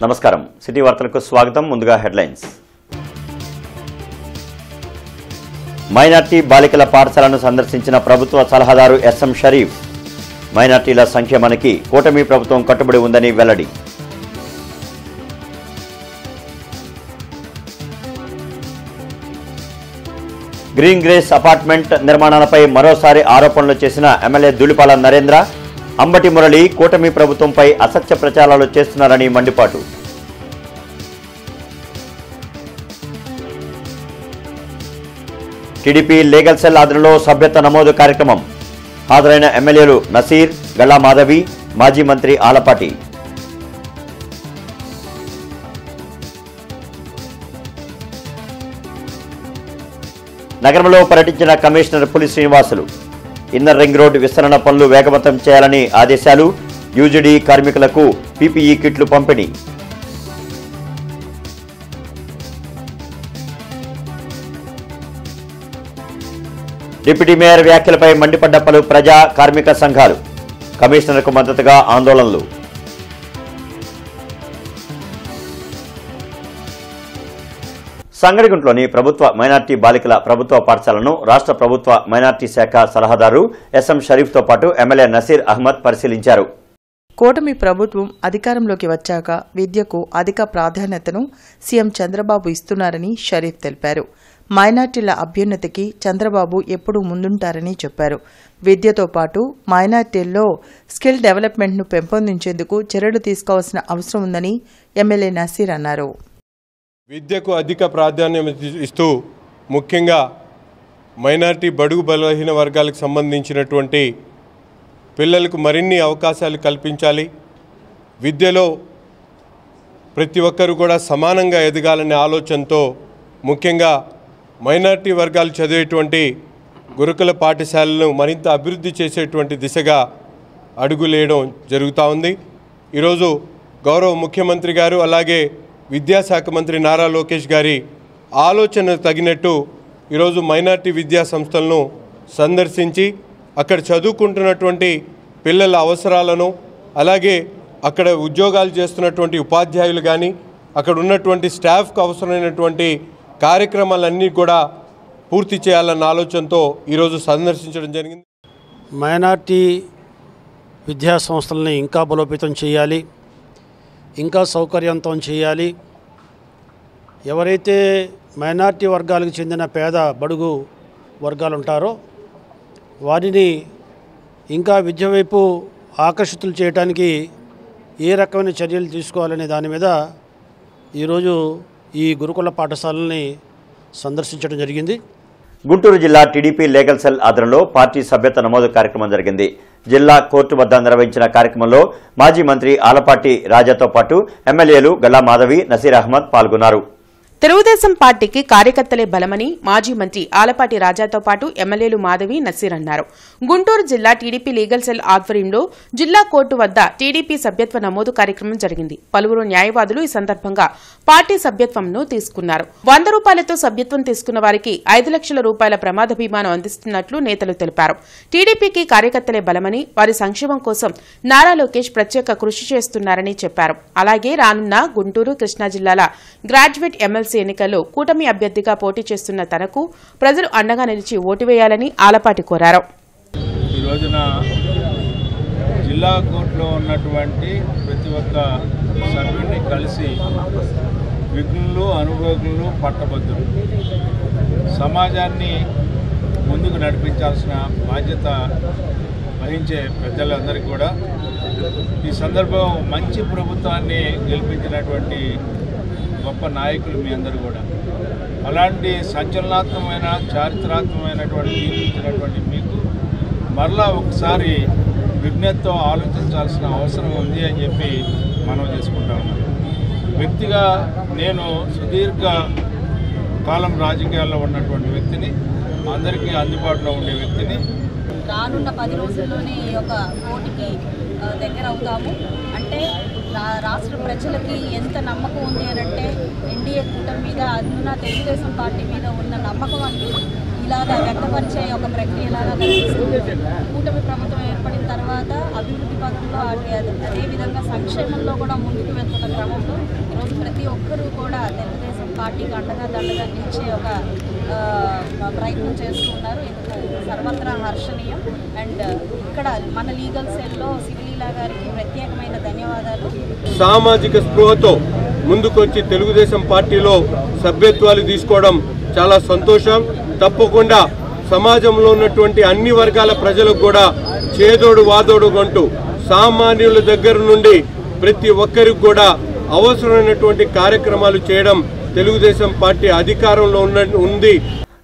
నమస్కారం సిటీ వార్తలకు స్వాగతం ముందుగా హెడ్లైన్స్ మైనార్టీ బాలికల పాఠశాలను సందర్శించిన ప్రభుత్వ సలహాదారు ఎస్ఎం షరీఫ్ మైనార్టీల సంక్షేమానికి కూటమి ప్రభుత్వం కట్టుబడి ఉందని వెల్లడి గ్రీన్ గ్రేస్ అపార్ట్మెంట్ నిర్మాణాలపై మరోసారి ఆరోపణలు చేసిన ఎమ్మెల్యే ధూళిపాల నరేంద్ర అంబటి మురళి కూటమి ప్రభుత్వంపై అసత్య ప్రచారాలు చేస్తున్నారని మండిపాటు టీడీపీ లీగల్ సెల్ ఆధ్వర్యంలో సభ్యత్వ నమోదు కార్యక్రమం హాజరైన ఎమ్మెల్యేలు నసీర్ గల్లా మాధవి మాజీ మంత్రి ఆలపాటి నగరంలో పర్యటించిన కమిషనర్ పులి శ్రీనివాసులు ఇన్నర్ రింగ్ రోడ్డు విస్తరణ పనులు వేగవంతం చేయాలని ఆదేశాలు యూజీడీ కార్మికులకు పీపీఈ కిట్లు పంపిణీ డిప్యూటీ మేయర్ వ్యాఖ్యలపై మండిపడ్డ పలు ప్రజా కార్మిక సంఘాలు కమిషనర్కు మద్దతుగా ఆందోళనలు సంగడిగుంట్లోని ప్రభుత్వ మైనార్టీ బాలికల ప్రభుత్వ పాఠశాలను రాష్ట్ర ప్రభుత్వ మైనార్టీ శాఖ సలహాదారు ఎస్ఎం షరీఫ్తో పాటు ఎమ్మెల్యే నసీర్ అహ్మద్ పరిశీలించారు. కూటమి ప్రభుత్వం అధికారంలోకి వచ్చాక విద్యకు అధిక ప్రాధాన్యతను సీఎం చంద్రబాబు ఇస్తున్నారని షరీఫ్ తెలిపారు. మైనార్టీల అభ్యున్నతికి చంద్రబాబు ఎప్పుడూ ముందుంటారని చెప్పారు. విద్యతో పాటు మైనార్టీల్లో స్కిల్ డెవలప్మెంట్ను పెంపొందించేందుకు చర్యలు తీసుకోవాల్సిన అవసరం ఉందని ఎమ్మెల్యే నసీర్ అన్నారు. విద్యకు అధిక ప్రాధాన్యం ఇస్తూ ముఖ్యంగా మైనార్టీ బడుగు బలహీన వర్గాలకు సంబంధించినటువంటి పిల్లలకు మరిన్ని అవకాశాలు కల్పించాలి. విద్యలో ప్రతి ఒక్కరు కూడా సమానంగా ఎదగాలనే ఆలోచనతో ముఖ్యంగా మైనార్టీ వర్గాలు చదివేటువంటి గురుకుల పాఠశాలను మరింత అభివృద్ధి చేసేటువంటి దిశగా అడుగులేయడం జరుగుతూ ఉంది. ఈరోజు గౌరవ ముఖ్యమంత్రి గారు అలాగే విద్యాశాఖ మంత్రి నారా లోకేష్ గారి ఆలోచన తగినట్టు ఈరోజు మైనార్టీ విద్యా సంస్థలను సందర్శించి అక్కడ చదువుకుంటున్నటువంటి పిల్లల అవసరాలను అలాగే అక్కడ ఉద్యోగాలు చేస్తున్నటువంటి ఉపాధ్యాయులు కానీ అక్కడ ఉన్నటువంటి స్టాఫ్కు అవసరమైనటువంటి కార్యక్రమాలన్నీ కూడా పూర్తి చేయాలన్న ఆలోచనతో ఈరోజు సందర్శించడం జరిగింది. మైనార్టీ విద్యా సంస్థలని ఇంకా బలోపేతం చేయాలి, ఇంకా సౌకర్యవంతం చేయాలి. ఎవరైతే మైనార్టీ వర్గాలకు చెందిన పేద బడుగు వర్గాలు ఉంటారో వారిని ఇంకా విద్య వైపు ఆకర్షితులు చేయడానికి ఏ రకమైన చర్యలు తీసుకోవాలనే దాని మీద ఈరోజు ఈ గురుకుల పాఠశాలని సందర్శించడం జరిగింది. గుంటూరు జిల్లా టీడీపీ లీగల్ సెల్ ఆధ్వర్యంలో పార్టీ సభ్యత్వ నమోదు కార్యక్రమం జరిగింది. జిల్లా కోర్టు వద్ద నిర్వహించిన కార్యక్రమంలో మాజీ మంత్రి ఆలపాటి రాజాతో పాటు ఎమ్మెల్యేలు గల్లా మాధవి నసీర్ అహ్మద్ పాల్గొన్నారు. తెలుగుదేశం పార్టీకి కార్యకర్తలే బలమని మాజీ మంత్రి ఆలపాటి రాజాతో పాటు ఎమ్మెల్యేలు మాధవి నసీర్ అన్నారు. గుంటూరు జిల్లా టీడీపీ లీగల్ సెల్ ఆధ్వర్యంలో జిల్లా కోర్టు వద్ద టీడీపీ సభ్యత్వ నమోదు కార్యక్రమం జరిగింది. పలువురు న్యాయవాదులు ఈ సందర్భంగా పార్టీ సభ్యత్వంను తీసుకున్నారు. 100 రూపాయలతో సభ్యత్వం తీసుకున్న వారికి 5 లక్షల రూపాయల ప్రమాద బీమాను అందిస్తున్నట్లు నేతలు తెలిపారు. టీడీపీకి కార్యకర్తలే బలమని వారి సంక్షేమం కోసం నారా లోకేష్ ప్రత్యేక కృషి చేస్తున్నారని చెప్పారు. అలాగే రానున్న గుంటూరు కృష్ణా జిల్లాల గ్రాడ్యుయేట్ ఎమ్మెల్సీ ఎన్నికల్లో కూటమి అభ్యర్థిగా పోటీ చేస్తున్న తనకు ప్రజలు అండగా నిలిచి ఓటు వేయాలని ఆలపాటి కోరారు. ఈ రోజున జిల్లా కోర్టులో ఉన్నటువంటి ప్రతి ఒక్క సభ్యుడిని కలిసి విఘ్నులు అనుభోగులు పట్టభద్రులు సమాజాన్ని ముందుకు నడిపించాల్సిన బాధ్యత వహించే పెద్దలందరికీ కూడా ఈ సందర్భం మంచి ప్రభుత్వాన్ని గెలిపించినటువంటి గొప్ప నాయకులు మీ అందరూ కూడా అలాంటి సంచలనాత్మకమైన చారిత్రాత్మకమైనటువంటి తీర్చినటువంటి మీకు మరలా ఒకసారి విజ్ఞతతో ఆలోచించాల్సిన అవసరం ఉంది అని చెప్పి మనం చేసుకుంటా ఉన్నాం. వ్యక్తిగా నేను సుదీర్ఘ కాలం రాజకీయాల్లో ఉన్నటువంటి వ్యక్తిని, అందరికీ అందుబాటులో ఉండే వ్యక్తిని. రానున్న 10 రోజుల్లోనే ఈ యొక్క పోటీకి దగ్గర అవుతాము. అంటే రాష్ట్ర ప్రజలకి ఎంత నమ్మకం ఉంది అని అంటే ఎన్డీఏ కూటమి మీద, అందున తెలుగుదేశం పార్టీ మీద ఉన్న నమ్మకం అండి ఇలాగా వ్యక్తపరిచే ఒక ప్రక్రియలాగా కనిపిస్తుంది. కూటమి ప్రభుత్వం ఏర్పడిన తర్వాత అభివృద్ధి పథంలో అదేవిధంగా సంక్షేమంలో కూడా ముందుకు వెళ్తున్న క్రమంలో ఈరోజు ప్రతి ఒక్కరూ కూడా తెలుగుదేశం పార్టీకి అండగా దండగా నిలిచే ఒక ప్రయత్నం చేస్తున్నారు. ఇందుకు సర్వత్రా హర్షణీయం. అండ్ ఇక్కడ మన లీగల్ సెల్లో సివిలీలా గారికి ప్రత్యేకమైన ధన్యవాదాలు. సామాజిక స్పృహతో ముందుకొచ్చి తెలుగుదేశం పార్టీలో సభ్యత్వాలు తీసుకోవడం చాలా సంతోషం. తప్పకుండా సమాజంలో ఉన్నటువంటి అన్ని వర్గాల ప్రజలకు కూడా చేదోడు వాదోడు అంటూ సామాన్యుల దగ్గర నుండి ప్రతి ఒక్కరికి కూడా అవసరమైనటువంటి కార్యక్రమాలు చేయడం తెలుగుదేశం పార్టీ అధికారంలో ఉంది.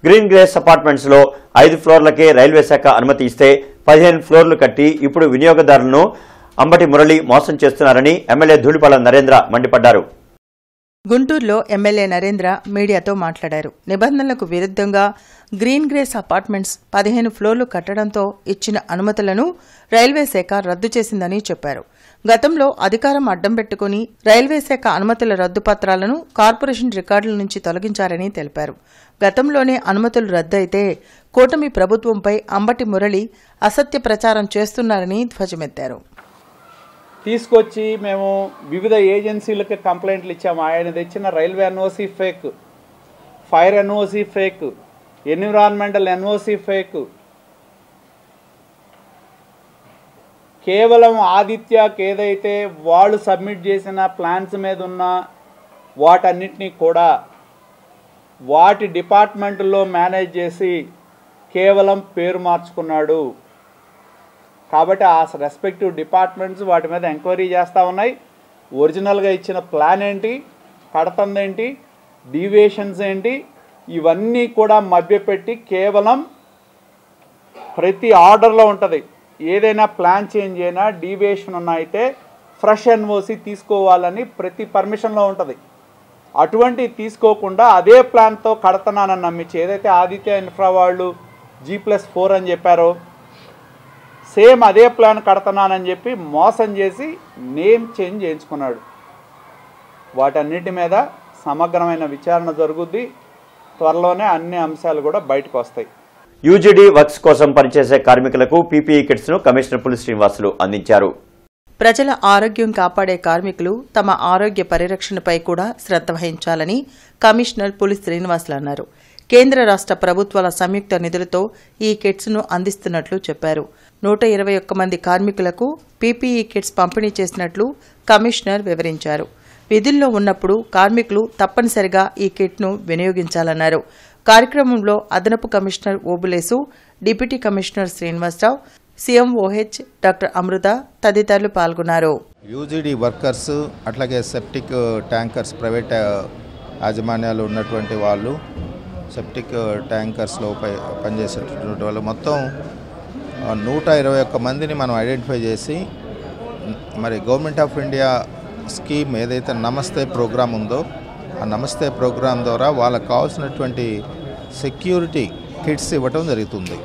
గ్రీన్ గ్రేస్ అపార్ట్మెంట్స్ లో 5 ఫ్లోర్లకే రైల్వే శాఖ అనుమతి ఇస్తే 15 ఫ్లోర్లు కట్టి ఇప్పుడు వినియోగదారులను అంబటి మురళి మోసం చేస్తున్నారని ఎమ్మెల్యే ధూళిపాల నరేంద్ర మండిపడ్డారు. గుంటూరులో ఎమ్మెల్యే నరేంద్ర మీడియాతో మాట్లాడారు. నిబంధనలకు విరుద్ధంగా గ్రీన్ గ్రేస్ అపార్ట్మెంట్స్ 15 ఫ్లోర్లు కట్టడంతో ఇచ్చిన అనుమతులను రైల్వే శాఖ రద్దు చేసిందని చెప్పారు. గతంలో అధికారం అడ్డం పెట్టుకుని రైల్వే శాఖ అనుమతుల రద్దు పత్రాలను కార్పొరేషన్ రికార్డుల నుంచి తొలగించారని తెలిపారు. గతంలోనే అనుమతులు రద్దయితే కూటమి ప్రభుత్వంపై అంబటి మురళి అసత్య ప్రచారం చేస్తున్నారని ధ్వజమెత్తారు. తీసుకొచ్చి మేము వివిధ ఏజెన్సీలకు కంప్లైంట్లు ఇచ్చాము. ఆయన తెచ్చిన railway NOC fake, fire NOC fake, environmental NOC fake. కేవలం ఆదిత్యకి ఏదైతే వాళ్ళు సబ్మిట్ చేసిన ప్లాన్స్ మీద ఉన్న వాటన్నిటినీ కూడా వాటి డిపార్ట్మెంట్లో మేనేజ్ చేసి కేవలం పేరు మార్చుకున్నాడు. కాబట్టి ఆ రెస్పెక్టివ్ డిపార్ట్మెంట్స్ వాటి మీద ఎంక్వైరీ చేస్తూ ఉన్నాయి. ఒరిజినల్గా ఇచ్చిన ప్లాన్ ఏంటి, కడతందేంటి, డీవియేషన్స్ ఏంటి, ఇవన్నీ కూడా మభ్యపెట్టి కేవలం ప్రతి ఆర్డర్లో ఉంటుంది. ఏదైనా ప్లాన్ చేంజ్ అయినా డీవియేషన్ ఉన్నా అయితే ఫ్రెష్ ఎన్ఓసి తీసుకోవాలని ప్రతి పర్మిషన్లో ఉంటుంది. అటువంటి తీసుకోకుండా అదే ప్లాన్తో కడతనానని నమ్మించి ఏదైతే ఆదిత్య ఇన్ఫ్రా వాళ్ళు G+4 అని చెప్పారో సేమ్ అదే ప్లాన్ కడతనానని చెప్పి మోసం చేసి నేమ్ చేంజ్ చేయించుకున్నాడు. వాటన్నిటి మీద సమగ్రమైన విచారణ జరుగుద్ది. త్వరలోనే అన్ని అంశాలు కూడా బయటకు వస్తాయి. యూజీడీ వర్క్స్ కోసం పనిచేసే కార్మికులకు పీపీఈ కిట్స్ ను కమిషనర్ పులి శ్రీనివాసులు అందించారు. ప్రజల ఆరోగ్యం కాపాడే కార్మికులు తమ ఆరోగ్య పరిరక్షణపై కూడా శ్రద్ధ వహించాలని కమిషనర్ పులి శ్రీనివాసులు అన్నారు. కేంద్ర రాష్ట్ర ప్రభుత్వాల సంయుక్త నిధులతో ఈ కిట్స్ ను అందిస్తున్నట్లు చెప్పారు. 121 మంది కార్మికులకు పీపీఈ కిట్స్ పంపిణీ చేసినట్లు కమిషనర్ వివరించారు. విధుల్లో ఉన్నప్పుడు కార్మికులు తప్పనిసరిగా ఈ కిట్ను వినియోగించాలన్నారు. కార్యక్రమంలో అదనపు commissioner Obulesu, deputy commissioner Srinivasarao, CMOH doctor Amrutha తదితరులు పాల్గొన్నారు. యూజీడీ వర్కర్స్ అట్లాగే సెప్టిక్ ట్యాంకర్స్ ప్రైవేట్ యాజమాన్యాలు ఉన్నటువంటి వాళ్ళు, సెప్టిక్ ట్యాంకర్స్లో పనిచేసేటటువంటి వాళ్ళు మొత్తం 121 మందిని మనం ఐడెంటిఫై చేసి మరి గవర్నమెంట్ ఆఫ్ ఇండియా స్కీమ్ ఏదైతే నమస్తే ప్రోగ్రామ్ ఉందో ఆ నమస్తే ప్రోగ్రాం ద్వారా వాళ్ళకు కావాల్సినటువంటి సెక్యూరిటీ కిట్స్ ఇవ్వటం జరుగుతుంది.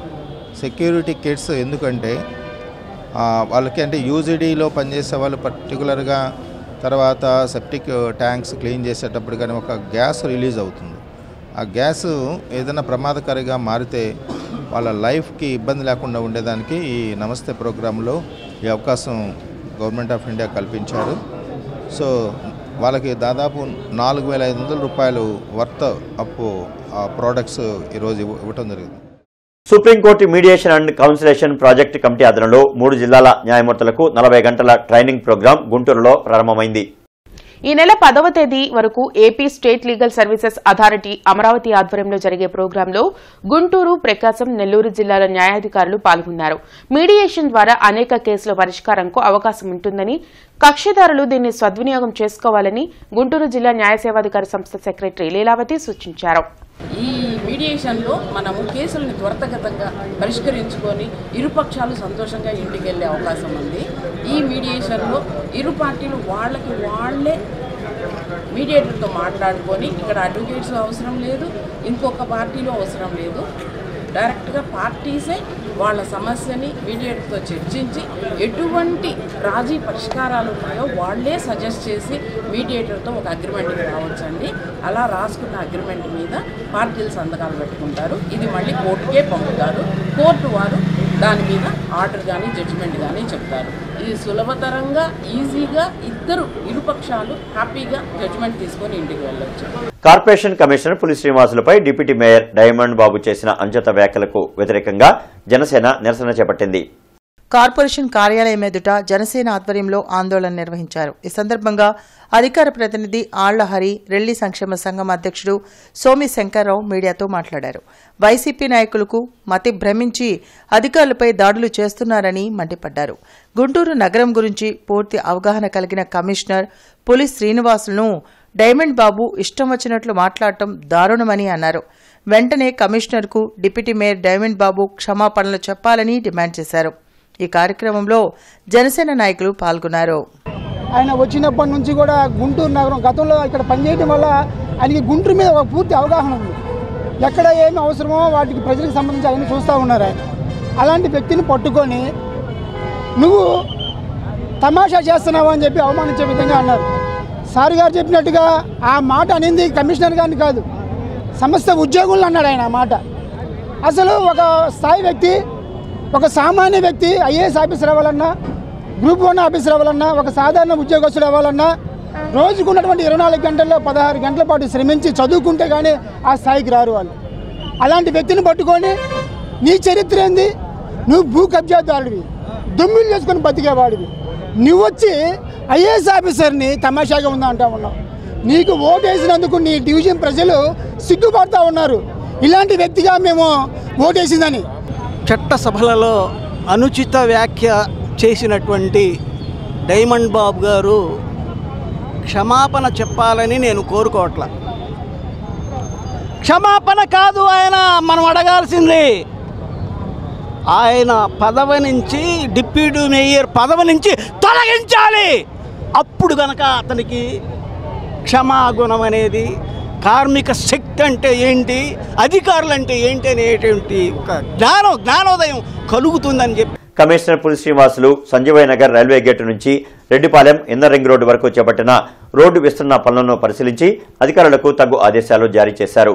సెక్యూరిటీ కిట్స్ ఎందుకంటే వాళ్ళకి అంటే యూజీడీలో పనిచేసే వాళ్ళు పర్టికులర్గా తర్వాత సెప్టిక్ ట్యాంక్స్ క్లీన్ చేసేటప్పుడు కానీ ఒక గ్యాస్ రిలీజ్ అవుతుంది. ఆ గ్యాస్ ఏదైనా ప్రమాదకరంగా మారితే వాళ్ళ లైఫ్కి ఇబ్బంది లేకుండా ఉండేదానికి ఈ నమస్తే ప్రోగ్రాంలో ఈ అవకాశం గవర్నమెంట్ ఆఫ్ ఇండియా కల్పించారు. సో వాళ్ళకి దాదాపు 4,500 రూపాయలు వర్త్ ఆఫ్ ప్రోడక్ట్స్ ఈరోజు ఇవ్వటం జరిగింది. Supreme court mediation and conciliation project committee ఆధ్వర్యంలో 3 జిల్లాల న్యాయమూర్తులకు 40 గంటల ట్రైనింగ్ ప్రోగ్రాం గుంటూరులో ప్రారంభమైంది. ఈ నెల 10వ తేదీ వరకు AP state legal services authority Amaravati ఆధ్వర్యంలో జరిగే ప్రోగ్రాంలో గుంటూరు, ప్రకాశం, నెల్లూరు జిల్లాల న్యాయాధికారులు పాల్గొన్నారు. మీడియేషన్ ద్వారా అనేక కేసుల పరిష్కారంకు అవకాశం ఉంటుందని, కక్షిదారులు దీన్ని సద్వినియోగం చేసుకోవాలని గుంటూరు జిల్లా న్యాయ సేవాధికార సంస్థ సెక్రటరీ లీలావతి సూచించారు. ఈ మీడియేషన్లో మనము కేసులను త్వరితగతంగా పరిష్కరించుకొని ఇరుపక్షాలు సంతోషంగా ఇంటికి వెళ్ళే అవకాశం ఉంది. ఈ మీడియేషన్లో ఇరు పార్టీలు వాళ్ళకి వాళ్లే మీడియేటర్తో మాట్లాడుకొని ఇక్కడ అడ్వకేట్స్ అవసరం లేదు, ఇంకొక పార్టీలో అవసరం లేదు. డైరెక్ట్గా పార్టీసే వాళ్ళ సమస్యని మీడియేటర్తో చర్చించి ఎటువంటి రాజీ పరిష్కారాలు ఉన్నాయో వాళ్ళే సజెస్ట్ చేసి మీడియేటర్తో ఒక అగ్రిమెంట్కి రావచ్చండి. అలా రాసుకున్న అగ్రిమెంట్ మీద పార్టీలు సంతకాలు పెట్టుకుంటారు. ఇది మళ్ళీ కోర్టుకే పంపుతారు. కోర్టు వారు దాని మీద ఆర్డర్ కానీ జడ్జిమెంట్ కానీ చెప్తారు. ఇది సులభతరంగా ఈజీగా ఇరుపక్షాలు హ్యాపీగా జడ్జిమెంట్ తీసుకొని ఇంటికి వెళ్ళొచ్చు. కార్పొరేషన్ కమిషనర్ పులి శ్రీనివాసులపై డిప్యూటీ మేయర్ డైమండ్ బాబు చేసిన అనుచిత వ్యాఖ్యలకు వ్యతిరేకంగా జనసేన నిరసన చేపట్టింది. కార్పొరేషన్ కార్యాలయం ఎదుట జనసేన ఆధ్వర్యంలో ఆందోళన నిర్వహించారు. ఈ సందర్భంగా అధికార ప్రతినిధి ఆళ్ల హరి, రెల్లి సంక్షేమ సంఘం అధ్యక్షుడు సోమి శంకర్రావు మీడియాతో మాట్లాడారు. వైసీపీ నాయకులకు మతి భ్రమించి అధికారులపై దాడులు చేస్తున్నారని మండిపడ్డారు. గుంటూరు నగరం గురించి పూర్తి అవగాహన కలిగిన కమిషనర్ పులి శ్రీనివాసులను డైమండ్ బాబు ఇష్టం వచ్చినట్లు మాట్లాడటం దారుణమని అన్నారు. వెంటనే కమిషనర్కు డిప్యూటీ మేయర్ డైమండ్ బాబు క్షమాపణలు చెప్పాలని డిమాండ్ చేశారు. ఈ కార్యక్రమంలో జనసేన నాయకులు పాల్గొన్నారు. ఆయన వచ్చినప్పటి నుంచి కూడా గుంటూరు నగరం గతంలో ఇక్కడ పనిచేయడం వల్ల ఆయనకి గుంటూరు మీద ఒక పూర్తి అవగాహన ఉంది. ఎక్కడ ఏమి అవసరమో వాటికి ప్రజలకు సంబంధించి ఆయన చూస్తూ ఉన్నారు. ఆయన అలాంటి వ్యక్తిని పట్టుకొని నువ్వు తమాషా చేస్తున్నావు అని చెప్పి అవమానించే విధంగా అన్నారు. సార్ గారు చెప్పినట్టుగా ఆ మాట అనింది కమిషనర్ గారిని కాదు, సంస్థ ఉద్యోగులను అన్నాడు ఆయన. ఆ మాట అసలు ఒక స్థాయి వ్యక్తి, ఒక సామాన్య వ్యక్తి ఐఏఎస్ ఆఫీసర్ అవ్వాలన్నా, గ్రూప్ 1 ఆఫీసర్ అవ్వాలన్నా, ఒక సాధారణ ఉద్యోగస్తుడు అవ్వాలన్నా రోజుకు ఉన్నటువంటి 24 గంటల్లో 16 గంటల పాటు శ్రమించి చదువుకుంటే కానీ ఆ స్థాయికి రారు వాళ్ళు. అలాంటి వ్యక్తిని పట్టుకొని నీ చరిత్ర ఏంది, నువ్వు భూ కబ్జాదారుడివి, దుమ్మిలు చేసుకొని బతికేవాడివి, నువ్వు వచ్చి ఐఏఎస్ ఆఫీసర్ని తమాషాగా ఉందా అంటా ఉన్నావు. నీకు ఓటు వేసినందుకు నీ డివిజన్ ప్రజలు సిగ్గుపడుతూ ఉన్నారు, ఇలాంటి వ్యక్తిగా మేము ఓటేసిందని. చట్టసభలలో అనుచిత వ్యాఖ్య చేసినటువంటి డైమండ్ బాబు గారు క్షమాపణ చెప్పాలని నేను కోరుకోవట్లా. క్షమాపణ కాదు ఆయన మనం అడగాల్సింది, ఆయన పదవి నుంచి డిప్యూటీ మేయర్ పదవి నుంచి తొలగించాలి. అప్పుడు కనుక అతనికి క్షమాగుణం అనేది, కార్మిక శక్తి అంటే ఏంటి, అధికారులు అంటే ఏంటి అనేటువంటి ఒక జ్ఞానోదయం కలుగుతుందని చెప్పి కమిషనర్ పులి శ్రీనివాసులు సంజీవయ్య నగర్ రైల్వే గేటు నుంచి రెడ్డిపాలెం ఇన్నర్ రింగ్ రోడ్డు వరకు చేపట్టిన రోడ్డు విస్తరణ పనులను పరిశీలించి అధికారులకు తగు ఆదేశాలు జారీ చేశారు.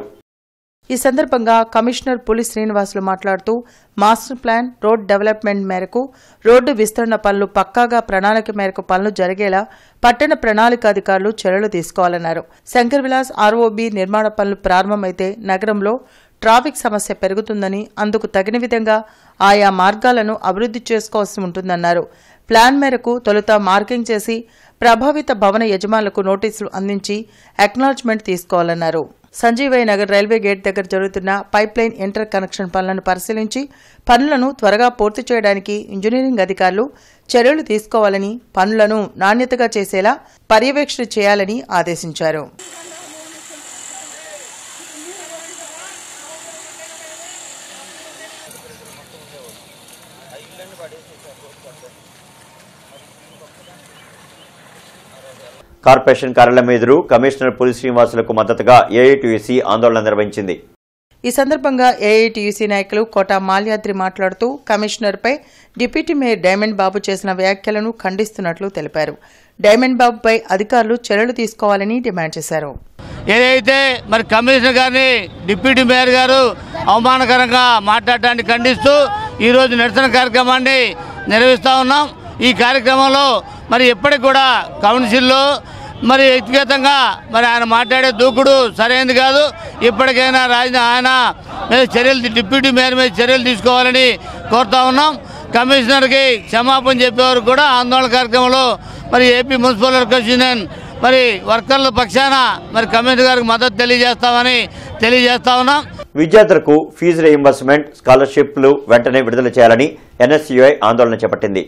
ఈ సందర్భంగా కమిషనర్ పులి శ్రీనివాసులు మాట్లాడుతూ మాస్టర్ ప్లాన్, రోడ్ డెవలప్మెంట్ మేరకు రోడ్డు విస్తరణ పనులు పక్కాగా ప్రణాళిక మేరకు పనులు జరిగేలా పట్టణ ప్రణాళిక అధికారులు చర్యలు తీసుకోవాలన్నారు. శంకర్ విలాస్ ఆర్ఓబీ నిర్మాణ పనులు ప్రారంభమైతే నగరంలో ట్రాఫిక్ సమస్య పెరుగుతుందని, అందుకు తగిన విధంగా ఆయా మార్గాలను అభివృద్ధి చేసుకోవాల్సి ఉంటుందన్నారు. ప్లాన్ మేరకు తొలుత మార్కింగ్ చేసి ప్రభావిత భవన యజమానులకు నోటీసులు అందించి అక్నాలజ్మెంట్ తీసుకోవాలన్నారు. సంజీవయ్య నగర్ రైల్వే గేట్ దగ్గర జరుగుతున్న పైప్లైన్ ఇంటర్ కనెక్షన్ పనులను పరిశీలించి పనులను త్వరగా పూర్తి చేయడానికి ఇంజనీరింగ్ అధికారులు చర్యలు తీసుకోవాలని, పనులను నాణ్యతగా చేసేలా పర్యవేక్షణ చేయాలని ఆదేశించారు. కార్పొరేషన్ కార్యాలయం ఎదురు కమిషనర్ పులి శ్రీనివాసులకు మద్దతుగా ఏఐటీయూసీ ఆందోళన నిర్వహించింది. ఈ సందర్భంగా ఏఐటీయూసీ నాయకులు కోట మాల్యాద్రి మాట్లాడుతూ కమిషనర్పై డిప్యూటీ మేయర్ డైమండ్ బాబు చేసిన వ్యాఖ్యలను ఖండిస్తున్నట్లు తెలిపారు. డైమండ్ బాబుపై అధికారులు చర్యలు తీసుకోవాలని డిమాండ్ చేశారు. ఏదైతే మరి కమిషనర్ గారిని డిప్యూటీ మేయర్ గారు అవమానకరంగా మాట్లాడటాన్ని ఖండిస్తూ ఈరోజు నిరసన కార్యక్రమాన్ని నిర్వహిస్తూ ఉన్నాం. ఈ కార్యక్రమంలో మరి ఎప్పటికి కూడా కౌన్సిల్లో మరి వ్యక్తిగతంగా మరి ఆయన మాట్లాడే దూకుడు సరైనది కాదు. ఇప్పటికైనా ఆయన మీద చర్యలు, డిప్యూటీ మేయర్ మీద చర్యలు తీసుకోవాలని కోరుతా ఉన్నాం. కమిషనర్కి క్షమాపణ చెప్పేవారు కూడా ఆందోళన కార్యక్రమంలో మరి ఏపీ మున్సిపల్ వర్కర్స్ యూనియన్ మరి వర్కర్ల పక్షాన మరి కమిషనర్ గారికి మద్దతు తెలియజేస్తా ఉన్నాం. విద్యార్థులకు ఫీజు రీయింబర్స్మెంట్, స్కాలర్షిప్లు వెంటనే విడుదల చేయాలని ఎన్ఎస్యుఐ ఆందోళన చేపట్టింది.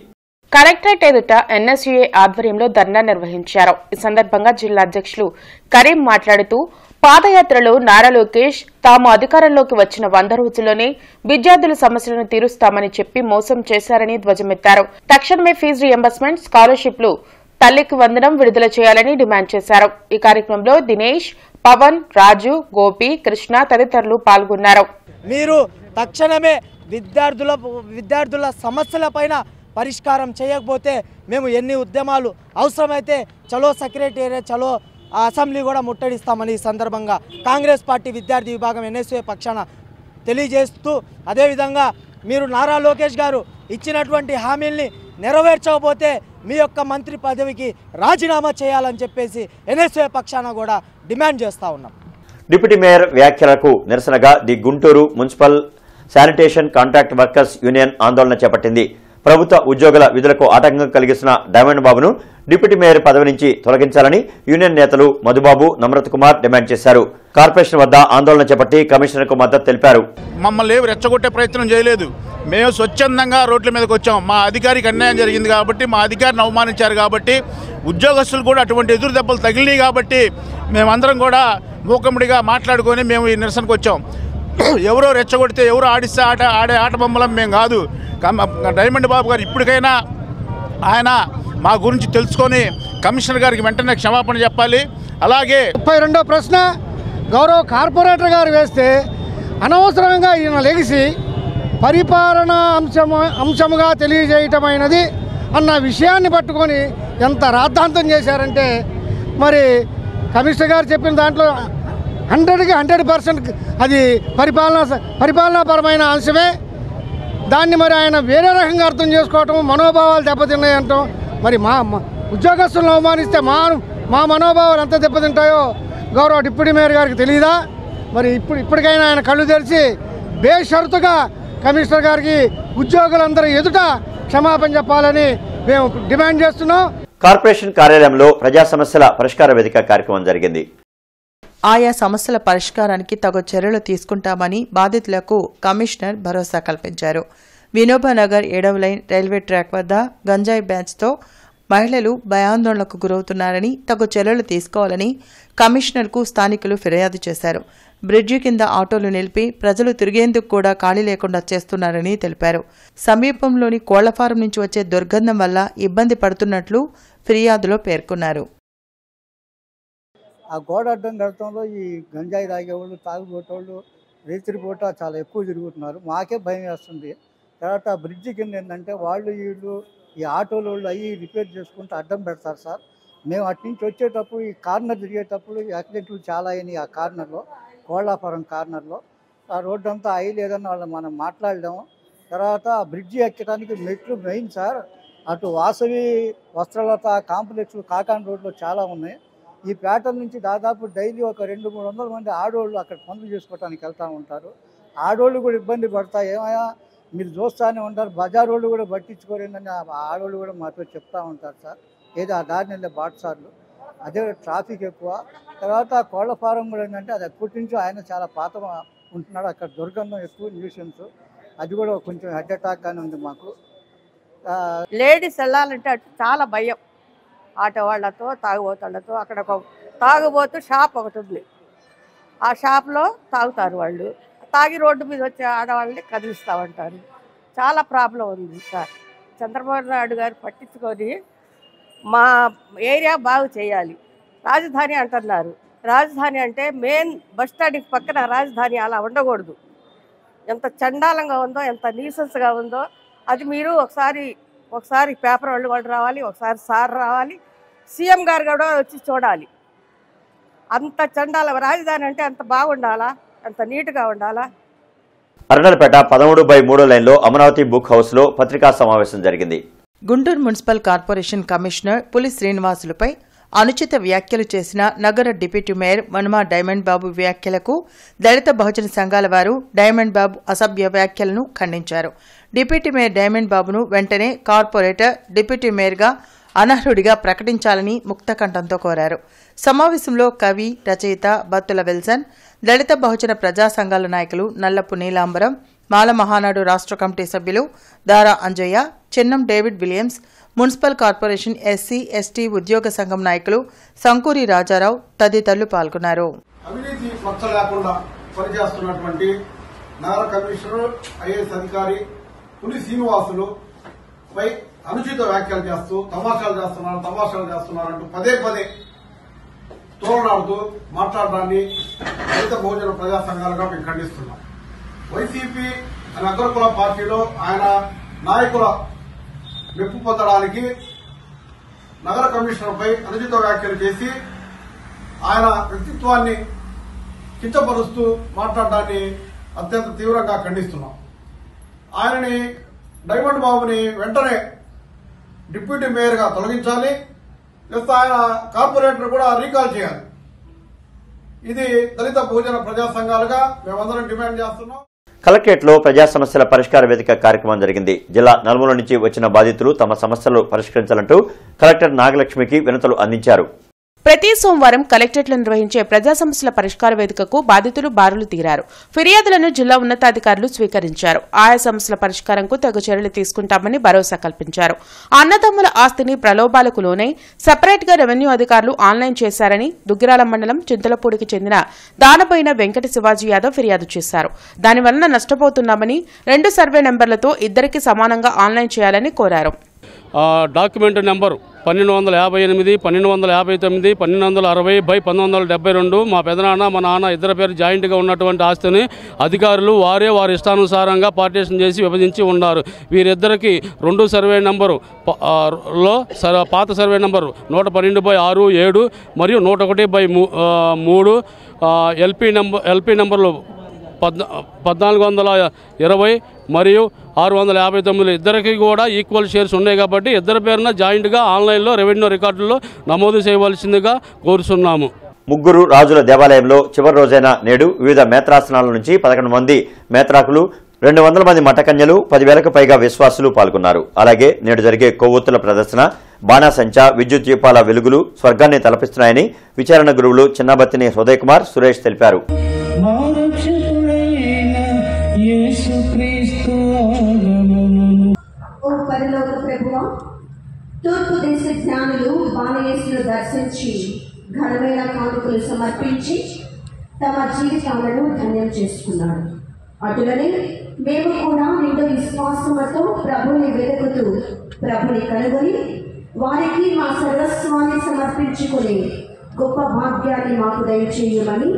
కలెక్టరేట్ ఎదుట ఎన్ఎస్యుఐ ఆధ్వర్యంలో ధర్నా నిర్వహించారు. ఈ సందర్భంగా జిల్లా అధ్యక్షులు కరీం మాట్లాడుతూ పాదయాత్రలో నారా లోకేష్ తాము అధికారంలోకి వచ్చిన 100 రోజుల్లోనే విద్యార్థుల సమస్యలను తీరుస్తామని చెప్పి మోసం చేశారని ధ్వజమెత్తారు. తక్షణమే ఫీజు రీయింబర్స్మెంట్, స్కాలర్షిప్లు, తల్లికి వందనం విడుదల చేయాలని డిమాండ్ చేశారు. ఈ కార్యక్రమంలో దినేష్, పవన్, రాజు, గోపి, కృష్ణ తదితరులు పాల్గొన్నారు. మీరు తక్షణమే విద్యార్థుల సమస్యలపైన పరిష్కారం చేయకపోతే మేము ఎన్ని ఉద్యమాలు అవసరమైతే చలో సెక్రటేరియట్ చలో అసెంబ్లీ కూడా ముట్టడిస్తామని ఈ సందర్భంగా కాంగ్రెస్ పార్టీ విద్యార్థి విభాగం ఎన్ఎస్ఏ పక్షాన తెలియజేస్తూ, అదేవిధంగా మీరు నారా లోకేష్ గారు ఇచ్చినటువంటి హామీల్ని నెరవేర్చకపోతే మీ యొక్క మంత్రి పదవికి రాజీనామా చేయాలని చెప్పేసి ఎన్ఎస్ఏ పక్షాన కూడా డిమాండ్ చేస్తూ ఉన్నాం. డిప్యూటీ మేయర్ వ్యాఖ్యలకు నిరసనగా the Guntur municipal sanitation contract workers union ఆందోళన చేపట్టింది. ప్రభుత్వ ఉద్యోగుల విధులకు ఆటంకం కలిగిస్తున్న డైమండ్ బాబును డిప్యూటీ మేయర్ పదవి నుంచి తొలగించాలని యూనియన్ నేతలు మధుబాబు, నమ్రత్ కుమార్ డిమాండ్ చేశారు. కార్పొరేషన్ వద్ద ఆందోళన చేపట్టి కమిషనర్కు మద్దతు తెలిపారు. మమ్మల్ని రెచ్చగొట్టే ప్రయత్నం చేయలేదు. మేము స్వచ్ఛందంగా రోడ్ల మీదకి వచ్చాం. మా అధికారికి అన్యాయం జరిగింది కాబట్టి, మా అధికారిని అవమానించారు కాబట్టి, ఉద్యోగస్తులు కూడా అటువంటి ఎదురు దెబ్బలు తగిలినాయి కాబట్టి మేమందరం కూడా మూకముడిగా మాట్లాడుకొని మేము ఈ నిరసనకు వచ్చాం. ఎవరో రెచ్చగొడితే ఎవరో ఆడిస్తే ఆడే ఆట బొమ్మలం మేము కాదు. డైమండ్ బాబు గారు ఇప్పటికైనా ఆయన మా గురించి తెలుసుకొని కమిషనర్ గారికి వెంటనే క్షమాపణ చెప్పాలి. అలాగే 32వ ప్రశ్న గౌరవ కార్పొరేటర్ గారు వేస్తే అనవసరంగా ఈయన లెగిసి పరిపాలన అంశముగా తెలియజేయటమైనది అన్న విషయాన్ని పట్టుకొని ఎంత రాద్ధాంతం చేశారంటే, మరి కమిషనర్ గారు చెప్పిన దాంట్లో 100కి 100% అది పరిపాలనాపరమైన అంశమే. దాన్ని మరి ఆయన వేరే రకంగా అర్థం చేసుకోవటం, మనోభావాలు దెబ్బతిన్నాయంటాం. మరి మా ఉద్యోగస్తులను అవమానిస్తే మా మనోభావాలు ఎంత దెబ్బతింటాయో గౌరవ డిప్యూటీ మేయర్ గారికి తెలియదా? మరి ఇప్పటికైనా ఆయన కళ్ళు తెరిచి బేషరతుగా కమిషనర్ గారికి ఉద్యోగులందరూ ఎదుట క్షమాపణ చెప్పాలని మేము డిమాండ్ చేస్తున్నాం. కార్పొరేషన్ కార్యాలయంలో ప్రజా సమస్యల పరిష్కార వేదిక కార్యక్రమం జరిగింది. ఆయా సమస్యల పరిష్కారానికి తగు చర్యలు తీసుకుంటామని బాధితులకు కమిషనర్ భరోసా కల్పించారు. వినోబానగర్ 7వ లైన్ రైల్వే ట్రాక్ వద్ద గంజాయి బ్యాచ్తో మహిళలు భయాందోళనకు గురవుతున్నారని, తగు చర్యలు తీసుకోవాలని కమిషనర్కు స్థానికులు ఫిర్యాదు చేశారు. బ్రిడ్జి కింద ఆటోలు నిలిపి ప్రజలు తిరిగేందుకు కూడా ఖాళీ లేకుండా చేస్తున్నారని తెలిపారు. సమీపంలోని కోళ్ల ఫారం నుంచి వచ్చే దుర్గంధం వల్ల ఇబ్బంది పడుతున్నట్లు ఫిర్యాదులో పేర్కొన్నారు. ఆ గోడ అడ్డం కడతంలో ఈ గంజాయి తాగేవాళ్ళు, తాగుబోటోళ్ళు, రేతిరిపోట చాలా ఎక్కువ తిరుగుతున్నారు. మాకే భయం వేస్తుంది. తర్వాత బ్రిడ్జి కింద ఏంటంటే వీళ్ళు ఈ ఆటోలు అవి రిపేర్ చేసుకుంటూ అడ్డం పెడతారు సార్. మేము అటు నుంచి వచ్చేటప్పుడు ఈ కార్నర్ తిరిగేటప్పుడు యాక్సిడెంట్లు చాలా అయినాయి. ఆ కార్నర్లో, కోళ్లాపురం కార్నర్లో ఆ రోడ్డు అంతా అయ్యలేదని మనం మాట్లాడలేము. తర్వాత బ్రిడ్జి ఎక్కడానికి మెట్లు మెయిన్ సార్. అటు వాసవి వస్త్రలత కాంప్లెక్స్లు కాకాన్ రోడ్లో చాలా ఉన్నాయి. ఈ పేటల నుంచి దాదాపు డైలీ ఒక 200-300 మంది ఆడవాళ్ళు అక్కడ పనులు చేసుకోవడానికి వెళ్తూ ఉంటారు. ఆడవాళ్ళు కూడా ఇబ్బంది పడతా, ఏమైనా మీరు చూస్తూనే ఉంటారు. బజార్ వాళ్ళు కూడా పట్టించుకోరేందని ఆడవాళ్ళు కూడా మాతో చెప్తూ ఉంటారు సార్. ఏదో ఆ దారిని వెళ్ళే బాటసార్లు, అదే ట్రాఫిక్ ఎక్కువ. తర్వాత కోళ్ల ఫారం కూడా ఏంటంటే అది ఎప్పటి నుంచో ఆయన చాలా పాత ఉంటున్నాడు. అక్కడ దుర్గంధం ఎక్కువ, న్యూసెన్స్. అది కూడా కొంచెం హెడ్ అటాక్ గానే ఉంది మాకు. లేడీస్ వెళ్ళాలంటే అటు చాలా భయం. ఆటో వాళ్ళతో, తాగుబోతులతో. అక్కడ ఒక తాగుబోతు షాప్ ఒకటి ఉంది. ఆ షాప్లో తాగుతారు వాళ్ళు. తాగి రోడ్డు మీద వచ్చే ఆడవాళ్ళని కదిలిస్తూ ఉంటారు. చాలా ప్రాబ్లం ఉంది సార్. చంద్రబాబు నాయుడు గారు పట్టించుకొని మా ఏరియా బాగు చేయాలి. రాజధాని అంటున్నారు. రాజధాని అంటే మెయిన్ బస్ స్టాండ్కి పక్కన రాజధాని అలా ఉండకూడదు. ఎంత చండాలంగా ఉందో, ఎంత న్యూసెన్స్గా ఉందో అది మీరు ఒకసారి పేపర్ వాళ్ళు కూడా రావాలి, ఒకసారి సార్ రావాలి, సీఎం గారు కూడా వచ్చి చూడాలి. అంత చండాల రాజధాని అంటే అంత బాగుండాలా, అంత నీట్గా ఉండాలా. అరణాలపేట 13/3 లైన్లో అమరావతి బుక్ హౌస్లో పత్రికా సమావేశం జరిగింది. గుంటూరు మున్సిపల్ కార్పొరేషన్ కమిషనర్ పులి శ్రీనివాసులపై అనుచిత వ్యాఖ్యలు చేసిన నగర డిప్యూటీ మేయర్ వనమా డైమండ్ బాబు వ్యాఖ్యలకు దళిత బహుజన సంఘాల వారు డైమండ్ బాబు అసభ్య వ్యాఖ్యలను ఖండించారు. డిప్యూటీ మేయర్ డైమండ్ బాబును వెంటనే కార్పొరేటర్ డిప్యూటీ మేయర్గా అనర్హుడిగా ప్రకటించాలని ముక్తకంఠంతో కోరారు. సమావేశంలో కవి, రచయిత బత్తుల విల్సన్, దళిత బహుజన ప్రజా సంఘాల నాయకులు నల్లపు నీలాంబరం, మాల మహానాడు రాష్ట్ర కమిటీ సభ్యులు దారా Anjaiah, Chennam David Williams, municipal corporation SC, ST ఉద్యోగ సంఘం నాయకులు సంకూరి రాజారావు తదితరులు పాల్గొన్నారు. అవినీతి మచ్చ లేకుండా పనిచేస్తున్నటువంటి నగర కమిషనర్, ఐఏఎస్ అధికారి పులి శ్రీనివాసులు పై అనుచిత వ్యాఖ్యలు చేస్తూ తమాషాలు చేస్తున్నారంటూ పదే తోలనాడుతూ మాట్లాడడాన్ని దళిత బహుజన ప్రజా సంఘాలుగా మేము ఖండిస్తున్నాం. వైసీపీ అనే అగ్రకుల పార్టీలో ఆయన నాయకుల మెప్పు పొందడానికి నగర కమిషనర్పై అనుచిత వ్యాఖ్యలు చేసి ఆయన వ్యక్తిత్వాన్ని కించపరుస్తూ మాట్లాడడాన్ని అత్యంత తీవ్రంగా ఖండిస్తున్నాం. ఆయనని డైమండ్ బాబుని వెంటనే డిప్యూటీ మేయర్గా తొలగించాలి, లేదా ఆయన కార్పొరేటర్ కూడా రీకాల్ చేయాలి. ఇది దళిత బహుజన ప్రజా సంఘాలుగా మేమందరం డిమాండ్ చేస్తున్నాం. కలెక్టరేట్లో ప్రజా సమస్యల పరిష్కార వేదిక కార్యక్రమం జరిగింది. జిల్లా నలుమూల నుంచి వచ్చిన బాధితులు తమ సమస్యలు పరిష్కరించాలంటూ కలెక్టర్ నాగలక్ష్మికి వినతులు అందించారు. ప్రతి సోమవారం కలెక్టరేట్లో నిర్వహించే ప్రజా సమస్యల పరిష్కార వేదికకు బాధితులు బారులు తీరారు. ఫిర్యాదులను జిల్లా ఉన్నతాధికారులు స్వీకరించారు. ఆయా సమస్యల పరిష్కారంకు తగు చర్యలు తీసుకుంటామని భరోసా కల్పించారు. అన్నదమ్ముల ఆస్తిని ప్రలోభాలకు లోనై సెపరేట్ గా రెవెన్యూ అధికారులు ఆన్లైన్ చేశారని దుగ్గిరాల మండలం చింతలపూడికి చెందిన దానబోయిన వెంకట శివాజీ యాదవ్ ఫిర్యాదు చేశారు. దానివల్ల నష్టపోతున్నామని 2 సర్వే నెంబర్లతో ఇద్దరికి సమానంగా ఆన్లైన్ చేయాలని కోరారు. డాక్యుమెంట్ నెంబరు 1258, 1259, 1260/1972 మా పెదనాన్న మా నాన్న ఇద్దరి పేరు జాయింట్గా ఉన్నటువంటి ఆస్తిని అధికారులు వారి ఇష్టానుసారంగా పార్టీషన్ చేసి విభజించి ఉన్నారు. వీరిద్దరికి 2 సర్వే నంబరు లో పాత సర్వే నంబరు 112/6, 7 మరియు 101/3 ఎల్పీ నంబర్లు 1420 మరియు 659 ఇద్దరికి కూడా ఈక్వల్ షేర్స్ ఉన్నాయి కాబట్టి ఇద్దరి పేరున జాయింట్గా ఆన్లైన్లో రెవెన్యూ రికార్డుల్లో నమోదు చేయవలసిందిగా కోరుతున్నాము. ముగ్గురు రాజుల దేవాలయంలో చివరి రోజైన నేడు వివిధ మేత్రాసనాల నుంచి 11 మంది మేత్రాకులు, 200 మంది మఠకన్యలు, 10,000కు పైగా విశ్వాసులు పాల్గొన్నారు. అలాగే నేడు జరిగే కొవ్వొత్తుల ప్రదర్శన, బాణాసంచా, విద్యుత్ దీపాల వెలుగులు స్వర్గాన్ని తలపిస్తున్నాయని విచారణ గురువులు చిన్నబత్తిని ఉదయ్ కుమార్, సురేష్ తెలిపారు. ఓ పరలోక ప్రభువా, తూర్పు దేశ జ్ఞానులు బాలయేసును దర్శించి ఘనమైన కానుకలు సమర్పించి తమ జీవితాలను ధన్యం చేసుకున్నారు. అటులనే మేము కూడా నిండు విశ్వాసముతో ప్రభుని వెతుకుతూ ప్రభుని కనుగొని వారికి మా సర్వస్వాన్ని సమర్పించుకుని గొప్ప భాగ్యాన్ని మాకు దయచేయమని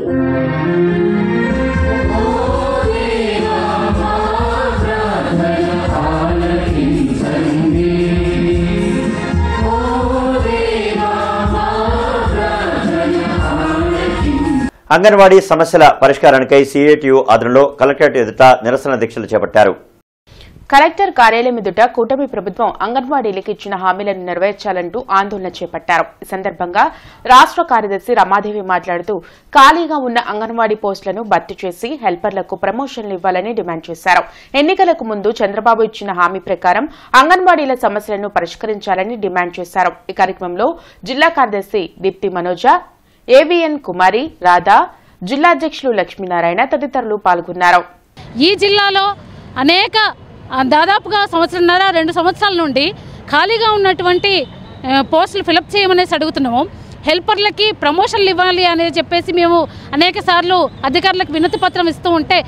అంగన్వాడీ సమస్యల పరిష్కారానికై సిఐటియు ఆధ్వర్యంలో కలెక్టరేట్ ఎదుట నిరసన దీక్షలు చేపట్టారు. కలెక్టర్ కార్యాలయం ఎదుట కూటమి ప్రభుత్వం అంగన్వాడీలకు ఇచ్చిన హామీలను నెరవేర్చాలంటూ ఆందోళన చేపట్టారు. ఈ సందర్భంగా రాష్ట్ర కార్యదర్శి రమాదేవి మాట్లాడుతూ ఖాళీగా ఉన్న అంగన్వాడీ పోస్టులను భర్తీ చేసి హెల్పర్లకు ప్రమోషన్లు ఇవ్వాలని డిమాండ్ చేశారు. ఎన్నికలకు ముందు చంద్రబాబు ఇచ్చిన హామీ ప్రకారం అంగన్వాడీల సమస్యలను పరిష్కరించాలని డిమాండ్ చేశారు. ఈ కార్యక్రమంలో జిల్లా కార్యదర్శి దీప్తి మనోజ, ఏవిఎన్ కుమారి, రాధా, జిల్లా అధ్యక్షులు లక్ష్మీనారాయణ తదితరులు పాల్గొన్నారు. ఈ జిల్లాలో అనేక దాదాపుగా 1.5-2 సంవత్సరాల నుండి ఖాళీగా ఉన్నటువంటి పోస్టులు ఫిలప్ చేయమనేసి అడుగుతున్నాము. హెల్పర్లకి ప్రమోషన్లు ఇవ్వాలి అనేది చెప్పేసి మేము అనేక సార్లు అధికారులకు వినతి పత్రం ఇస్తూ ఉంటే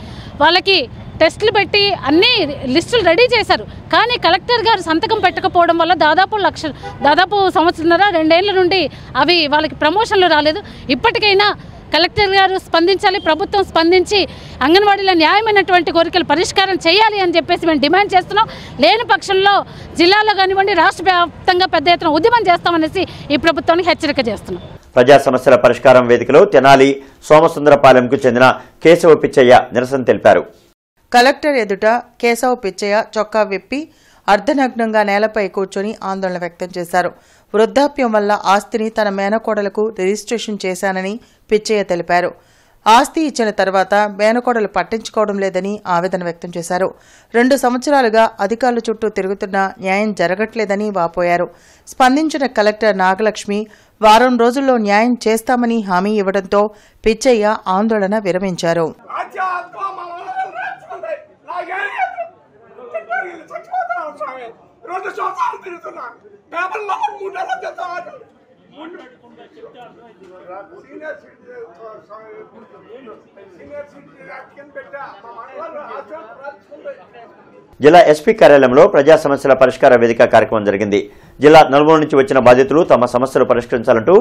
వాళ్ళకి టెస్టులు పెట్టి అన్ని లిస్టులు రెడీ చేశారు. కానీ కలెక్టర్ గారు సంతకం పెట్టకపోవడం వల్ల దాదాపు 1.5-2 ఏళ్ల నుండి అవి వాళ్ళకి ప్రమోషన్లు రాలేదు. ఇప్పటికైనా కలెక్టర్ గారు స్పందించాలి, ప్రభుత్వం స్పందించి అంగన్వాడీలో న్యాయమైనటువంటి కోరికలు పరిష్కారం చేయాలి అని చెప్పేసి మేము డిమాండ్ చేస్తున్నాం. లేని పక్షంలో జిల్లాలో కానివ్వండి రాష్ట్ర వ్యాప్తంగా పెద్ద ఎత్తున ఉద్యమం చేస్తామనేసి ఈ ప్రభుత్వానికి హెచ్చరిక చేస్తున్నాం. ప్రజా సమస్యల పరిష్కారం వేదికలో తెనాలి సోమసుందరపాలెంకు చెందిన కేశవ పిచ్చయ్య నిరసన తెలిపారు. కలెక్టర్ ఎదుట కేశవ పిచ్చయ్య చొక్కా విప్పి అర్ధనగ్నంగా నేలపై కూర్చొని ఆందోళన వ్యక్తం చేశారు. వృద్ధాప్యం వల్ల ఆస్తిని తన మేనకోడలకు రిజిస్ట్రేషన్ చేశానని పిచ్చయ్య తెలిపారు. ఆస్తి ఇచ్చిన తర్వాత మేనకోడలు పట్టించుకోవడం లేదని ఆవేదన వ్యక్తం చేశారు. 2 సంవత్సరాలుగా అధికారుల చుట్టూ తిరుగుతున్నా న్యాయం జరగట్లేదని వాపోయారు. స్పందించిన కలెక్టర్ నాగలక్ష్మి వారం రోజుల్లో న్యాయం చేస్తామని హామీ ఇవ్వడంతో పిచ్చయ్య ఆందోళన విరమించారు. జిల్లా ఎస్పీ కార్యాలయంలో ప్రజా సమస్యల పరిష్కార వేదిక కార్యక్రమం జరిగింది. జిల్లా నలుమూల నుంచి వచ్చిన బాధితులు తమ సమస్యలు పరిష్కరించాలంటూ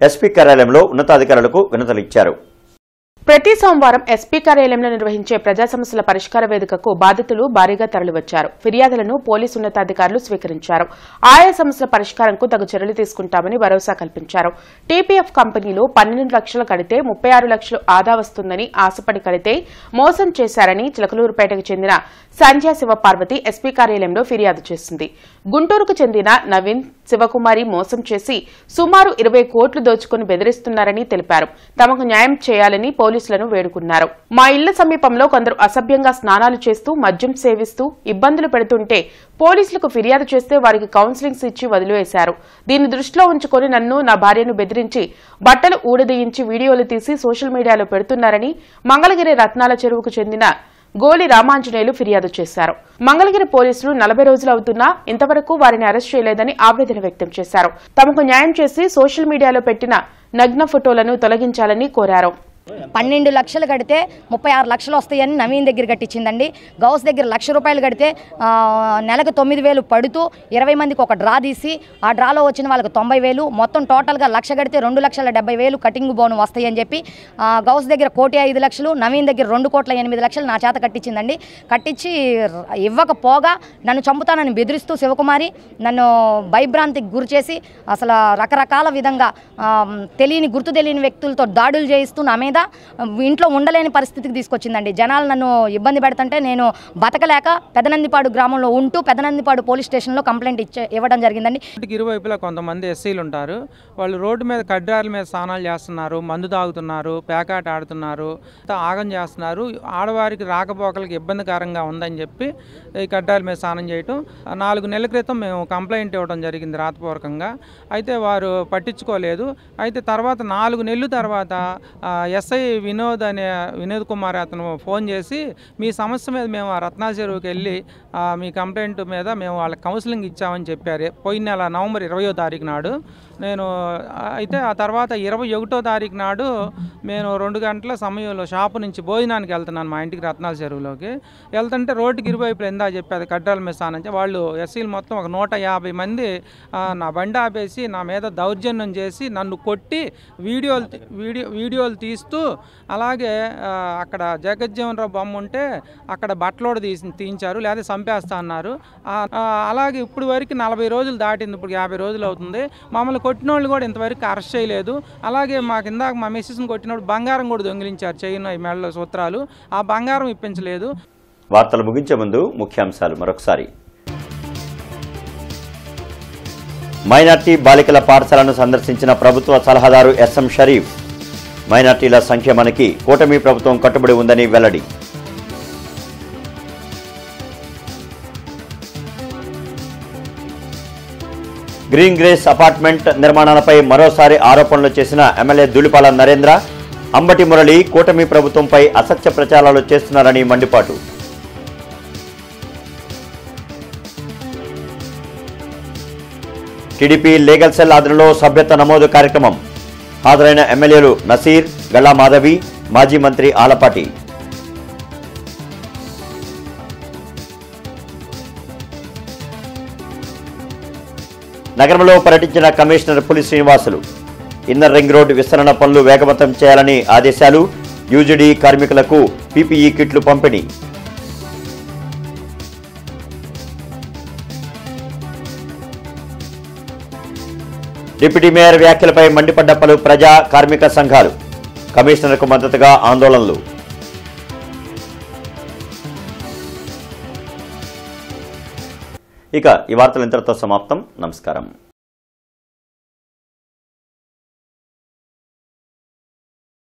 ఎస్పీ కార్యాలయంలో ఉన్నతాధికారులకు వినతులు ఇచ్చారు. ప్రతి సోమవారం ఎస్పీ కార్యాలయంలో నిర్వహించే ప్రజా సమస్యల పరిష్కార వేదికకు బాధితులు భారీగా తరలివచ్చారు. ఫిర్యాదులను పోలీసు ఉన్నతాధికారులు స్వీకరించారు. ఆయా సమస్యల పరిష్కారంకు తగు చర్యలు తీసుకుంటామని భరోసా కల్పించారు. టీపీఎఫ్ కంపెనీలు 12 లక్షలు కడితే 36 లక్షలు ఆదా వస్తుందని ఆశపడి కడితే మోసం చేశారని చిలకలూరుపేటకు చెందిన సంధ్యా శివపార్వతి ఎస్పీ కార్యాలయంలో ఫిర్యాదు చేసింది. గుంటూరుకు చెందిన నవీన్ శివకుమారి మోసం చేసి సుమారు 20 కోట్లు దోచుకుని బెదిరిస్తున్నారని తెలిపారు. తమకు న్యాయం చేయాలని పోలీసులను వేడుకున్నారు. మా ఇళ్ల సమీపంలో కొందరు అసభ్యంగా స్నానాలు చేస్తూ మద్యం సేవిస్తూ ఇబ్బందులు పెడుతుంటే పోలీసులకు ఫిర్యాదు చేస్తే వారికి కౌన్సిలింగ్స్ ఇచ్చి వదిలివేశారు. దీన్ని దృష్టిలో ఉంచుకొని నన్ను, నా భార్యను బెదిరించి బట్టలు ఊడదీయించి వీడియోలు తీసి సోషల్ మీడియాలో పెడుతున్నారని మంగళగిరి రత్నాల చెరువుకు చెందిన గోలి రామాంజనేయులు ఫిర్యాదు చేశారు. మంగళగిరి పోలీసులు 40 రోజులు అవుతున్నా ఇంతవరకు వారిని అరెస్ట్ చేయలేదని ఆవేదన వ్యక్తం చేశారు. తమకు న్యాయం చేసి సోషల్ మీడియాలో పెట్టిన నగ్న ఫోటోలను తొలగించాలని కోరారు. 12 లక్షలు కడితే 36 లక్షలు వస్తాయని నవీన్ దగ్గర కట్టించిందండి. గౌస్ దగ్గర 1,00,000 రూపాయలు కడితే నెలకు 9,000 పడుతూ 20 మందికి ఒక డ్రా తీసి ఆ డ్రాలో వచ్చిన వాళ్ళకి 90,000 మొత్తం టోటల్గా 1,00,000 కడితే 2,70,000 కటింగ్ బోను వస్తాయని చెప్పి గౌస్ దగ్గర 1,05,00,000 నవీన్ దగ్గర 2,08,00,000 నా చేత కట్టించిందండి. కట్టించి ఇవ్వకపోగా నన్ను చంపుతానని బెదిరిస్తూ శివకుమారి నన్ను భయభ్రాంతికి గురి చేసి అసలు రకరకాల విధంగా గుర్తు తెలియని వ్యక్తులతో దాడులు చేయిస్తూ నా మీద ఇంట్లో ఉండలేని పరిస్థితికి తీసుకొచ్చిందండి. జనాలు నన్ను ఇబ్బంది పెడుతుంటే నేను బతకలేక పెదనందిపాడు గ్రామంలో ఉంటూ పెదనందిపాడు పోలీస్ స్టేషన్లో కంప్లైంట్ ఇవ్వడం జరిగిందండి. ఇరువైపులా కొంతమంది ఎస్సీలు ఉంటారు. వాళ్ళు రోడ్డు మీద కడ్డాల మీద స్నానాలు చేస్తున్నారు, మందు తాగుతున్నారు, పేకాట ఆడుతున్నారు, ఆగం చేస్తున్నారు. ఆడవారికి రాకపోకలకి ఇబ్బందికరంగా ఉందని చెప్పి ఈ కడ్డాల మీద స్నానం చేయటం 4 నెలల క్రితం మేము కంప్లైంట్ ఇవ్వడం జరిగింది రాతపూర్వకంగా. అయితే వారు పట్టించుకోలేదు. అయితే తర్వాత 4 నెలల తర్వాత ఎస్ఐ వినోద్ కుమార్ అతను ఫోన్ చేసి మీ సమస్య మీద మేము రత్నాల చెరువుకి వెళ్ళి మీ కంప్లైంట్ మీద మేము వాళ్ళకి కౌన్సిలింగ్ ఇచ్చామని చెప్పారు. పోయిన నెల నవంబర్ 20వ తారీఖు నాడు. అయితే ఆ తర్వాత 21వ తారీఖు నాడు నేను 2 గంటల సమయంలో షాపు నుంచి భోజనానికి వెళ్తున్నాను మా ఇంటికి రత్నాల చెరువులోకి. వెళ్తుంటే రోడ్డుకి ఇరువైపులు ఎందా చెప్పేది కడ్డాల మీద స్నానం వాళ్ళు ఎస్సీలు మొత్తం ఒక 150 మంది నా బండి ఆపేసి నా మీద దౌర్జన్యం చేసి నన్ను కొట్టి వీడియోలు తీస్తూ అలాగే అక్కడ జగజ్జీవన్ రావు బొమ్మ ఉంటే అక్కడ బట్టలోడ తీయించారు, లేదా చంపేస్తా అన్నారు. అలాగే ఇప్పుడు వరకు 40 రోజులు దాటింది, ఇప్పుడు 50 రోజులు అవుతుంది. మమ్మల్ని కొట్టిన వాళ్ళు కూడా ఇంతవరకు అరెస్ట్ చేయలేదు. అలాగే మాకు ఇందాక మా మిస్సెస్ని కొట్టినప్పుడు బంగారం కూడా దొంగిలించారు, చైన్ మెడలో సూత్రాలు, ఆ బంగారం ఇప్పించలేదు. వార్తలు ముగించే ముందు ముఖ్యాంశాలు మరొకసారి. మైనార్టీ బాలికల పాఠశాలను సందర్శించిన ప్రభుత్వ సలహాదారు ఎస్ఎం షరీఫ్. మైనార్టీల సంక్షేమానికి కూటమి ప్రభుత్వం కట్టుబడి ఉందని వెల్లడి. గ్రీన్ గ్రేస్ అపార్ట్మెంట్ నిర్మాణాలపై మరోసారి ఆరోపణలు చేసిన ఎమ్మెల్యే ధూళిపాల నరేంద్ర. అంబటి మురళి కూటమి ప్రభుత్వంపై అసత్య ప్రచారాలు చేస్తున్నారని మండిపాటు. టీడీపీ లీగల్ సెల్ ఆధ్వర్యంలో సభ్యత్వ నమోదు కార్యక్రమం. హాజరైన ఎమ్మెల్యేలు నసీర్, గల్లా మాధవి, మాజీ మంత్రి ఆలపాటి. నగరంలో పర్యటించిన కమిషనర్ పులి శ్రీనివాసులు. ఇన్నర్ రింగ్ రోడ్డు విస్తరణ పనులు వేగవంతం చేయాలని ఆదేశాలు. యూజీడీ కార్మికులకు పీపీఈ కిట్లు పంపిణీ. డిప్యూటీ మేయర్ వ్యాఖ్యలపై మండిపడ్డ పలు ప్రజా కార్మిక సంఘాలు. కమిషనర్కు మద్దతుగా ఆందోళనలు. ఇక ఈ వార్తలు ఇంతటితో సమాప్తం. నమస్కారం.